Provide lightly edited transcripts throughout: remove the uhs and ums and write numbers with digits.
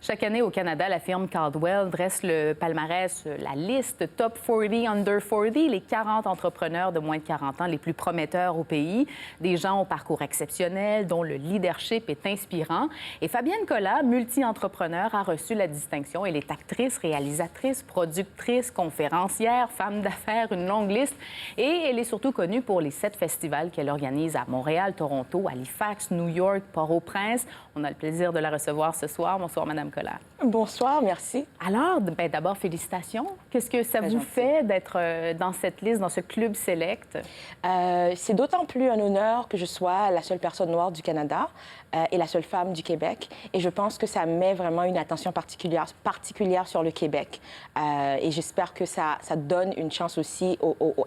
Chaque année au Canada, la firme Caldwell dresse le palmarès, la liste Top 40 Under 40, les 40 entrepreneurs de moins de 40 ans les plus prometteurs au pays. Des gens au parcours exceptionnel, dont le leadership est inspirant. Et Fabienne Collat, multi-entrepreneur, a reçu la distinction. Elle est actrice, réalisatrice, productrice, conférencière, femme d'affaires, une longue liste. Et elle est surtout connue pour les 7 festivals qu'elle organise à Montréal, Toronto, Halifax, New York, Port-au-Prince. On a le plaisir de la recevoir ce soir. Bonsoir, Madame Collat. Bonsoir, merci. Alors, d'abord, félicitations. Qu'est-ce que ça vous fait d'être dans cette liste, dans ce club select? C'est d'autant plus un honneur que je sois la seule personne noire du Canada et la seule femme du Québec. Et je pense que ça met vraiment une attention particulière sur le Québec. Et j'espère que ça donne une chance aussi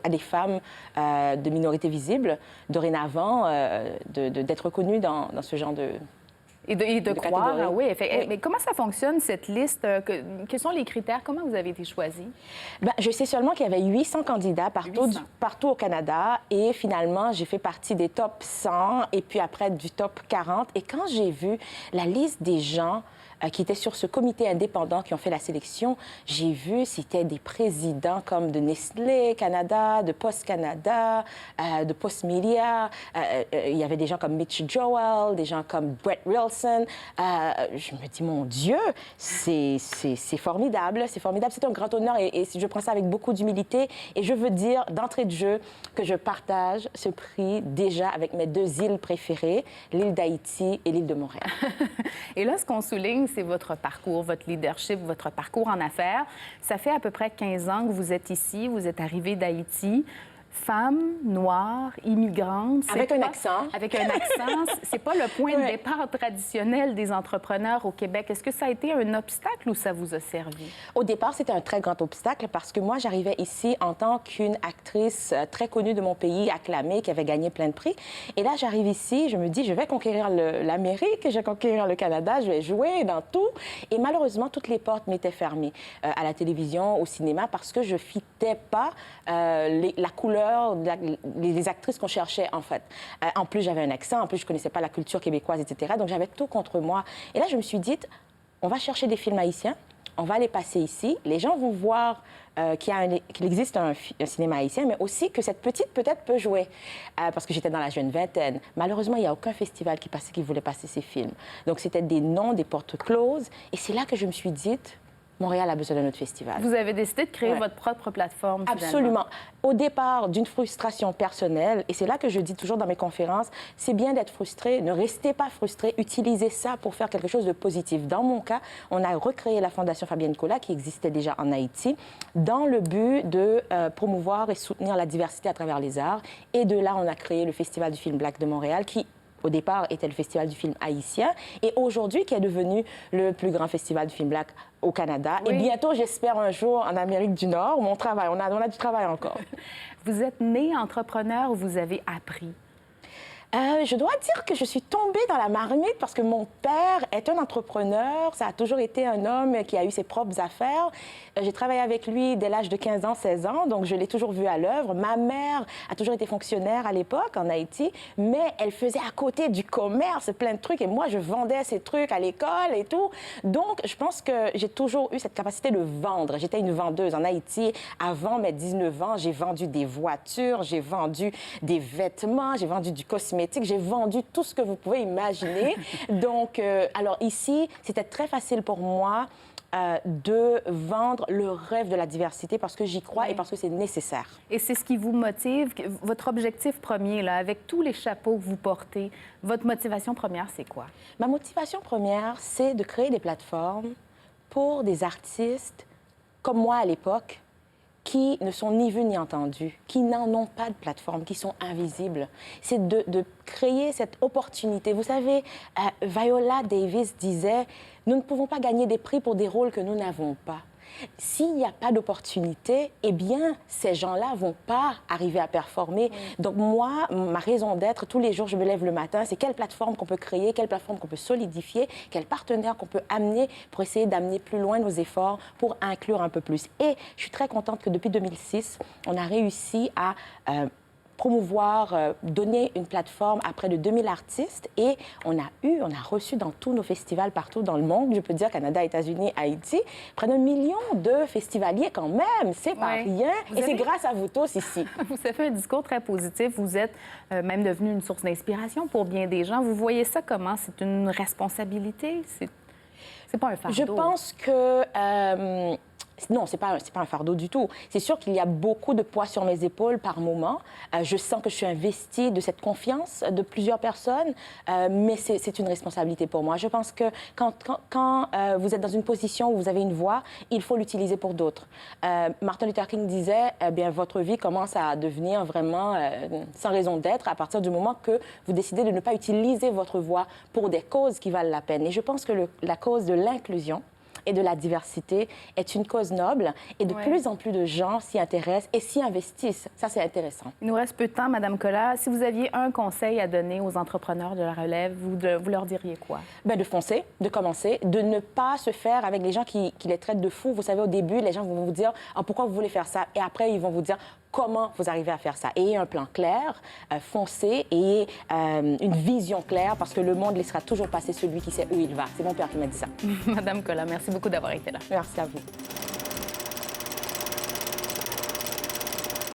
à des femmes de minorités visibles, dorénavant, d'être reconnues dans ce genre de... Et de croire, oui. Mais comment ça fonctionne, cette liste? Quels sont les critères? Comment vous avez été choisie? Bien, je sais seulement qu'il y avait 800 candidats partout au Canada. Et finalement, j'ai fait partie des top 100 et puis après du top 40. Et quand j'ai vu la liste des gens qui étaient sur ce comité indépendant qui ont fait la sélection, j'ai vu c'était des présidents comme de Nestlé Canada, de Post Canada, de Post Media. Il y avait des gens comme Mitch Joel, des gens comme Brett Wilson. Je me dis, mon Dieu, c'est formidable, c'est formidable. C'est un grand honneur et je prends ça avec beaucoup d'humilité. Et je veux dire d'entrée de jeu que je partage ce prix déjà avec mes 2 îles préférées, l'île d'Haïti et l'île de Montréal. Et là, ce qu'on souligne, c'est votre parcours, votre leadership, votre parcours en affaires. Ça fait à peu près 15 ans que vous êtes ici, vous êtes arrivée d'Haïti. Femme, noire, immigrante. Avec un accent. Avec un accent. C'est pas le point de départ traditionnel des entrepreneurs au Québec. Est-ce que ça a été un obstacle ou ça vous a servi? Au départ, c'était un très grand obstacle parce que moi, j'arrivais ici en tant qu'une actrice très connue de mon pays, acclamée, qui avait gagné plein de prix. Et là, j'arrive ici, je me dis, je vais conquérir l'Amérique, je vais conquérir le Canada, je vais jouer dans tout. Et malheureusement, toutes les portes m'étaient fermées à la télévision, au cinéma, parce que je fitais pas la couleur les actrices qu'on cherchait, en fait. En plus, j'avais un accent, en plus, je connaissais pas la culture québécoise, etc. Donc, j'avais tout contre moi. Et là, je me suis dit, on va chercher des films haïtiens, on va les passer ici. Les gens vont voir qu'il existe un cinéma haïtien, mais aussi que cette petite, peut-être, peut jouer. Parce que j'étais dans la jeune vingtaine. Malheureusement, il n'y a aucun festival qui voulait passer ces films. Donc, c'était des noms, des portes closes. Et c'est là que je me suis dit, Montréal a besoin d'un autre festival. Vous avez décidé de créer votre propre plateforme, finalement. Absolument. Au départ, d'une frustration personnelle, et c'est là que je dis toujours dans mes conférences, c'est bien d'être frustré, ne restez pas frustré, utilisez ça pour faire quelque chose de positif. Dans mon cas, on a recréé la Fondation Fabienne Collat, qui existait déjà en Haïti, dans le but de promouvoir et soutenir la diversité à travers les arts. Et de là, on a créé le Festival du film Black de Montréal, qui au départ, était le Festival du film haïtien et aujourd'hui, qui est devenu le plus grand festival du film black au Canada. Oui. Et bientôt, j'espère un jour en Amérique du Nord, où on a du travail encore. Vous êtes né entrepreneur ou vous avez appris? Je dois dire que je suis tombée dans la marmite parce que mon père est un entrepreneur. Ça a toujours été un homme qui a eu ses propres affaires. J'ai travaillé avec lui dès l'âge de 15 ans, 16 ans, donc je l'ai toujours vu à l'œuvre. Ma mère a toujours été fonctionnaire à l'époque en Haïti, mais elle faisait à côté du commerce plein de trucs et moi, je vendais ces trucs à l'école et tout. Donc, je pense que j'ai toujours eu cette capacité de vendre. J'étais une vendeuse en Haïti. Avant mes 19 ans, j'ai vendu des voitures, j'ai vendu des vêtements, j'ai vendu du cosmétique. J'ai vendu tout ce que vous pouvez imaginer. Donc, alors ici, c'était très facile pour moi de vendre le rêve de la diversité parce que j'y crois et parce que c'est nécessaire. Et c'est ce qui vous motive, votre objectif premier, là, avec tous les chapeaux que vous portez, votre motivation première, c'est quoi? Ma motivation première, c'est de créer des plateformes pour des artistes comme moi à l'époque, qui ne sont ni vus ni entendus, qui n'en ont pas de plateforme, qui sont invisibles. C'est de créer cette opportunité. Vous savez, Viola Davis disait, nous ne pouvons pas gagner des prix pour des rôles que nous n'avons pas. S'il n'y a pas d'opportunité, eh bien, ces gens-là ne vont pas arriver à performer. Donc, moi, ma raison d'être, tous les jours, je me lève le matin, c'est quelle plateforme qu'on peut créer, quelle plateforme qu'on peut solidifier, quel partenaire qu'on peut amener pour essayer d'amener plus loin nos efforts, pour inclure un peu plus. Et je suis très contente que depuis 2006, on a réussi à promouvoir, donner une plateforme à près de 2000 artistes et on a reçu dans tous nos festivals partout dans le monde, je peux dire Canada, États-Unis, Haïti, près d'1 million de festivaliers quand même, c'est pas rien et c'est grâce à vous tous ici. Vous avez fait un discours très positif, vous êtes même devenu une source d'inspiration pour bien des gens. Vous voyez ça comment? C'est une responsabilité? C'est pas un fardeau? Je pense que... non, c'est pas un fardeau du tout. C'est sûr qu'il y a beaucoup de poids sur mes épaules par moment. Je sens que je suis investie de cette confiance de plusieurs personnes, mais c'est une responsabilité pour moi. Je pense que quand vous êtes dans une position où vous avez une voix, il faut l'utiliser pour d'autres. Martin Luther King disait, bien, votre vie commence à devenir vraiment sans raison d'être à partir du moment que vous décidez de ne pas utiliser votre voix pour des causes qui valent la peine. Et je pense que la cause de l'inclusion et de la diversité est une cause noble et de plus en plus de gens s'y intéressent et s'y investissent. Ça, c'est intéressant. Il nous reste peu de temps, Madame Colas. Si vous aviez un conseil à donner aux entrepreneurs de la relève, vous leur diriez quoi? Bien, de foncer, de commencer, de ne pas se faire avec les gens qui les traitent de fous. Vous savez, au début, les gens vont vous dire pourquoi vous voulez faire ça? Et après, ils vont vous dire comment vous arrivez à faire ça. Ayez un plan clair, foncez, ayez une vision claire parce que le monde laissera toujours passer celui qui sait où il va. C'est mon père qui m'a dit ça. Madame Colas, merci beaucoup d'avoir été là. Merci à vous.